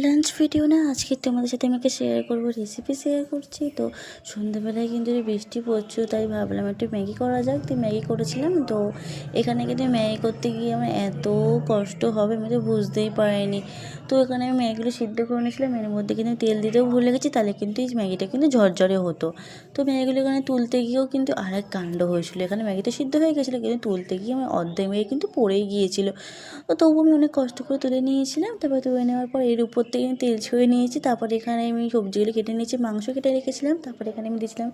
Lunch video না আজকে তোমাদের সাথে আমাকে শেয়ার করবো, রেসিপি শেয়ার করছি। তো সন্ধ্যাবেলায় কিন্তু বৃষ্টি পড়ছিল, তাই ভাবলাম একটু ম্যাগি করা যাক। তো ম্যাগি করেছিলাম। তো এখানে কিন্তু ম্যাগি করতে গিয়ে আমার এত কষ্ট হবে আমি তো বুঝতেই পারিনি। তো এখানে আমি ম্যাগিগুলো সিদ্ধ করে নিয়েছিলাম, এর মধ্যে কিন্তু তেল দিতেও ভুলে গেছি, তাহলে কিন্তু এই ম্যাগিটা কিন্তু ঝরঝরে হতো। তো ম্যাগিগুলো এখানে তুলতে গিয়েও কিন্তু আরেক কাণ্ড হয়েছিলো। এখানে ম্যাগিটা সিদ্ধ হয়ে গেছিলো, কিন্তু তুলতে গিয়ে আমার অর্ধেক ম্যাগি কিন্তু পড়েই গিয়েছিলো। তো তবুও আমি অনেক কষ্ট করে তুলে নিয়েছিলাম। তারপর তুলে নেওয়ার পর এর উপর থেকে আমি তেল ছুঁয়ে নিয়েছি। তারপরে এখানে আমি সবজিগুলো কেটে নিয়েছি, মাংস কেটে রেখেছিলাম। তারপরে এখানে আমি দিয়েছিলাম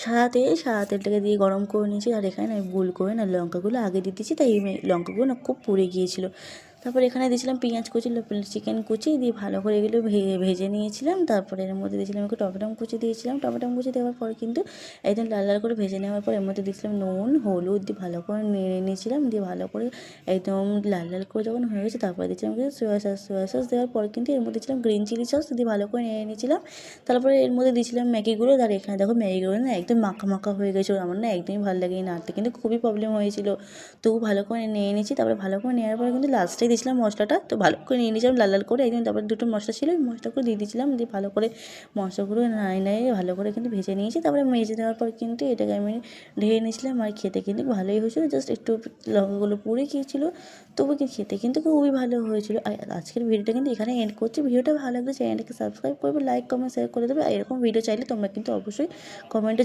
সাদা তেলটাকে দিয়ে গরম করে নিয়েছি। আর এখানে আমি ভুল করে না লঙ্কাগুলো আগে দিয়ে দিয়েছি, তাই এই লঙ্কাগুলো না খুব পুড়ে গিয়েছিলো। তারপর এখানে দিয়েছিলাম পেঁয়াজ কুচি, চিকেন কুচি দিয়ে ভালো করে এগুলো ভেজে নিয়েছিলাম। তারপরে এর মধ্যে দিয়েছিলাম একটু টমেটো কুচি দিয়েছিলাম। টমেটো কুচি দেওয়ার পর কিন্তু একদম লাল লাল করে ভেজে নেওয়ার পর এর মধ্যে দিয়েছিলাম নুন হলুদ দিয়ে ভালো করে নেড়ে নিয়েছিলাম। দিয়ে ভালো করে একদম লাল লাল করে যখন হয়ে গেছে, তারপরে দিয়েছিলাম সোয়া সস দেওয়ার পর কিন্তু এর মধ্যে দিয়েছিলাম গ্রিন চিলি সস দিয়ে ভালো করে নেড়ে নিয়েছিলাম। তারপরে এর মধ্যে দিয়েছিলাম ম্যাগিগুলো। আর এখানে দেখো ম্যাগিগুলো না একদম মাখা মাখা হয়ে গেছিলো, আমার না একদমই ভালো লাগেনি, নাড়তে কিন্তু খুবই প্রবলেম হয়েছিল। তবু ভালো করে নিয়ে নিয়েছি। তারপরে ভালো করে নেওয়ার পরে কিন্তু লাস্টে দিয়েছিলাম মশলাটা। তো ভালো করে নিয়ে নিয়েছিলাম লাল লাল করে একদম। তারপরে দুটো মশলা ছিল, ওই মশলাগুলো দিয়ে দিয়েছিলাম। দিয়ে ভালো করে মশলাগুলো নাড়িয়ে ভালো করে কিন্তু ভেজে নিয়েছি। তারপরে ভেজে দেওয়ার পর কিন্তু এটাকে আমি ঢেলে নিয়েছিলাম। আর খেতে কিন্তু ভালোই হয়েছিলো, জাস্ট একটু লঙ্কাগুলো পুড়ে গিয়েছিলো, তবু কি খেতে কিন্তু খুবই ভালো হয়েছিল। আর আজকের ভিডিওটা কিন্তু এখানে এন্ড করছি। ভিডিওটা ভালো লাগলে চ্যানেলটাকে সাবস্ক্রাইব করবে, লাইক কমেন্ট শেয়ার করে দেবে। আর এরকম ভিডিও চাইলে তোমরা কিন্তু অবশ্যই কমেন্টে